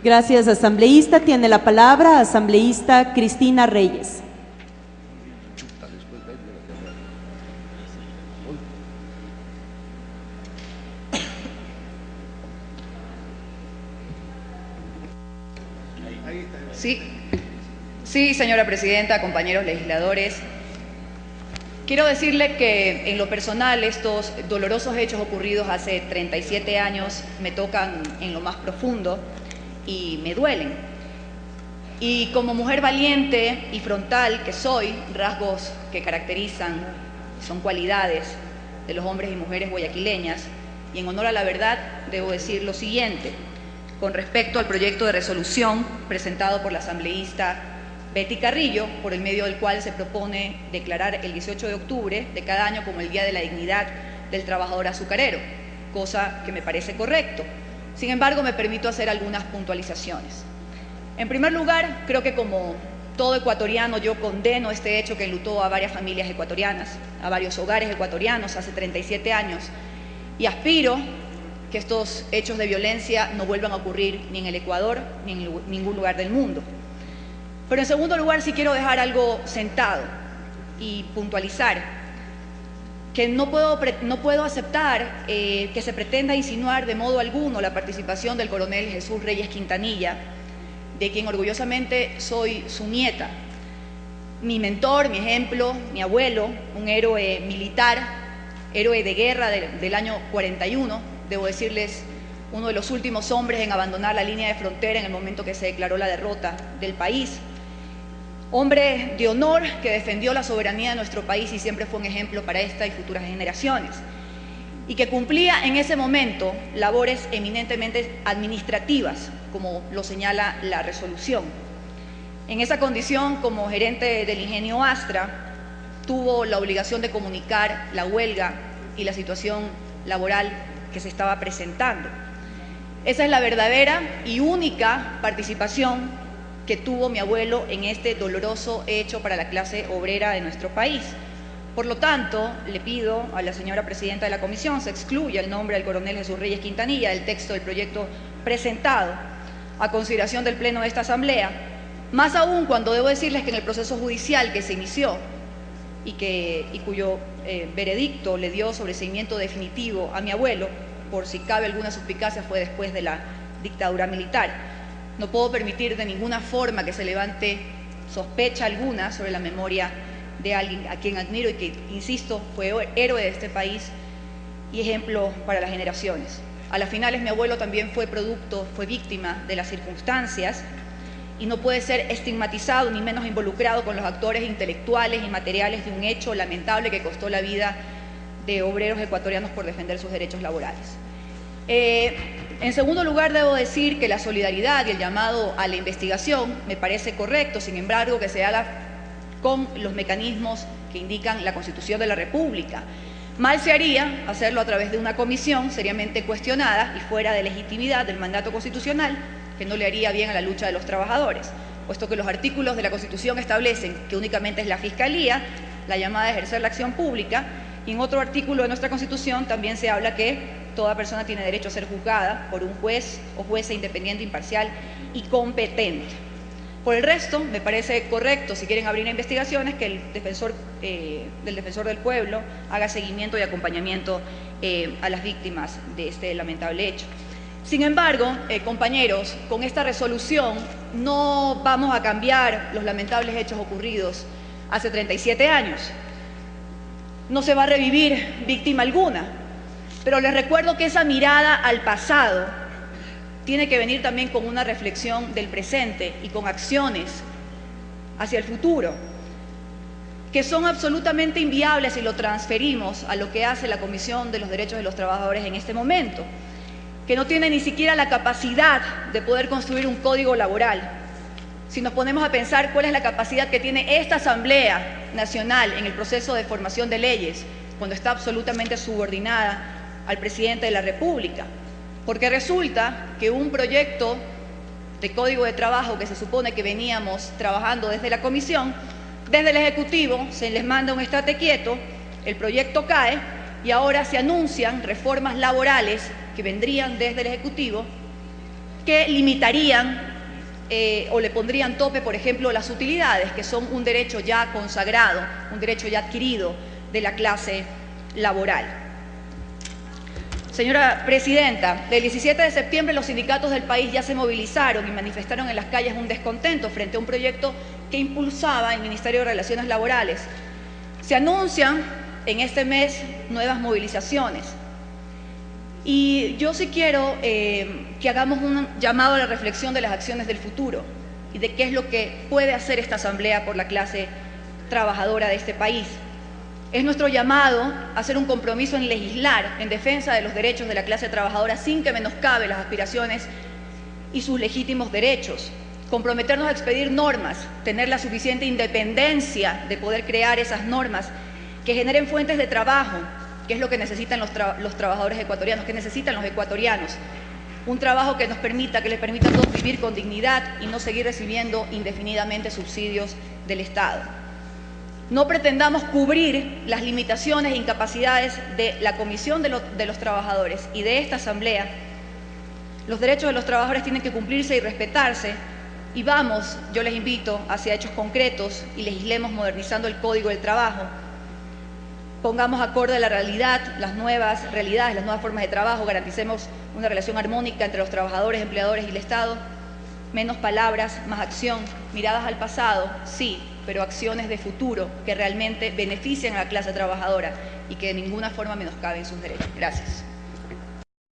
Gracias, asambleísta. Tiene la palabra asambleísta Cristina Reyes. Sí, señora presidenta, compañeros legisladores. Quiero decirle que en lo personal estos dolorosos hechos ocurridos hace 37 años me tocan en lo más profundo y me duelen. Y como mujer valiente y frontal que soy, rasgos que caracterizan, son cualidades de los hombres y mujeres guayaquileñas, y en honor a la verdad debo decir lo siguiente con respecto al proyecto de resolución presentado por la asambleísta Betty Carrillo, por el medio del cual se propone declarar el 18 de octubre de cada año como el Día de la Dignidad del Trabajador Azucarero, cosa que me parece correcto. Sin embargo, me permito hacer algunas puntualizaciones. En primer lugar, creo que como todo ecuatoriano yo condeno este hecho que enlutó a varias familias ecuatorianas, a varios hogares ecuatorianos hace 37 años, y aspiro que estos hechos de violencia no vuelvan a ocurrir ni en el Ecuador ni en ningún lugar del mundo. Pero en segundo lugar sí quiero dejar algo sentado y puntualizar que no puedo aceptar que se pretenda insinuar de modo alguno la participación del coronel Jesús Reyes Quintanilla, de quien orgullosamente soy su nieta. Mi mentor, mi ejemplo, mi abuelo, un héroe militar, héroe de guerra del año 41, debo decirles, uno de los últimos hombres en abandonar la línea de frontera en el momento que se declaró la derrota del país. Hombre de honor que defendió la soberanía de nuestro país y siempre fue un ejemplo para esta y futuras generaciones. Y que cumplía en ese momento labores eminentemente administrativas, como lo señala la resolución. En esa condición, como gerente del Ingenio Astra, tuvo la obligación de comunicar la huelga y la situación laboral que se estaba presentando. Esa es la verdadera y única participación que tuvo mi abuelo en este doloroso hecho para la clase obrera de nuestro país. Por lo tanto, le pido a la señora presidenta de la comisión se excluya el nombre del coronel Jesús Reyes Quintanilla del texto del proyecto presentado a consideración del Pleno de esta Asamblea, más aún cuando debo decirles que en el proceso judicial que se inició y cuyo veredicto le dio sobreseimiento definitivo a mi abuelo, por si cabe alguna suspicacia, fue después de la dictadura militar. No puedo permitir de ninguna forma que se levante sospecha alguna sobre la memoria de alguien a quien admiro y que, insisto, fue héroe de este país y ejemplo para las generaciones. A las finales mi abuelo también fue víctima de las circunstancias y no puede ser estigmatizado ni menos involucrado con los actores intelectuales y materiales de un hecho lamentable que costó la vida de obreros ecuatorianos por defender sus derechos laborales. En segundo lugar, debo decir que la solidaridad y el llamado a la investigación me parece correcto, sin embargo, que se haga con los mecanismos que indican la Constitución de la República. Mal se haría hacerlo a través de una comisión seriamente cuestionada y fuera de legitimidad del mandato constitucional, que no le haría bien a la lucha de los trabajadores, puesto que los artículos de la Constitución establecen que únicamente es la Fiscalía la llamada a ejercer la acción pública, y en otro artículo de nuestra Constitución también se habla que toda persona tiene derecho a ser juzgada por un juez o jueza independiente, imparcial y competente. Por el resto, me parece correcto, si quieren abrir investigaciones, que el defensor del pueblo haga seguimiento y acompañamiento a las víctimas de este lamentable hecho. Sin embargo, compañeros, con esta resolución no vamos a cambiar los lamentables hechos ocurridos hace 37 años. No se va a revivir víctima alguna, pero les recuerdo que esa mirada al pasado tiene que venir también con una reflexión del presente y con acciones hacia el futuro, que son absolutamente inviables si lo transferimos a lo que hace la Comisión de los Derechos de los Trabajadores en este momento, que no tiene ni siquiera la capacidad de poder construir un código laboral. Si nos ponemos a pensar cuál es la capacidad que tiene esta Asamblea Nacional en el proceso de formación de leyes, cuando está absolutamente subordinada al presidente de la República, porque resulta que un proyecto de código de trabajo que se supone que veníamos trabajando desde la comisión, desde el Ejecutivo se les manda un estate quieto, el proyecto cae y ahora se anuncian reformas laborales que vendrían desde el Ejecutivo que limitarían o le pondrían tope, por ejemplo, las utilidades, que son un derecho ya consagrado, un derecho ya adquirido de la clase laboral. Señora Presidenta, el 17 de septiembre los sindicatos del país ya se movilizaron y manifestaron en las calles un descontento frente a un proyecto que impulsaba el Ministerio de Relaciones Laborales. Se anuncian en este mes nuevas movilizaciones. Y yo sí quiero que hagamos un llamado a la reflexión de las acciones del futuro y de qué es lo que puede hacer esta Asamblea por la clase trabajadora de este país. Es nuestro llamado a hacer un compromiso en legislar en defensa de los derechos de la clase trabajadora sin que menoscabe las aspiraciones y sus legítimos derechos. Comprometernos a expedir normas, tener la suficiente independencia de poder crear esas normas que generen fuentes de trabajo, que es lo que necesitan los trabajadores ecuatorianos, que necesitan los ecuatorianos. Un trabajo que les permita a todos vivir con dignidad y no seguir recibiendo indefinidamente subsidios del Estado. No pretendamos cubrir las limitaciones e incapacidades de la Comisión de los Trabajadores y de esta Asamblea. Los derechos de los trabajadores tienen que cumplirse y respetarse, y vamos, yo les invito, hacia hechos concretos y legislemos modernizando el Código del Trabajo. Pongamos acorde a la realidad, las nuevas realidades, las nuevas formas de trabajo, garanticemos una relación armónica entre los trabajadores, empleadores y el Estado. Menos palabras, más acción, miradas al pasado, sí, pero acciones de futuro que realmente beneficien a la clase trabajadora y que de ninguna forma menoscaben sus derechos. Gracias.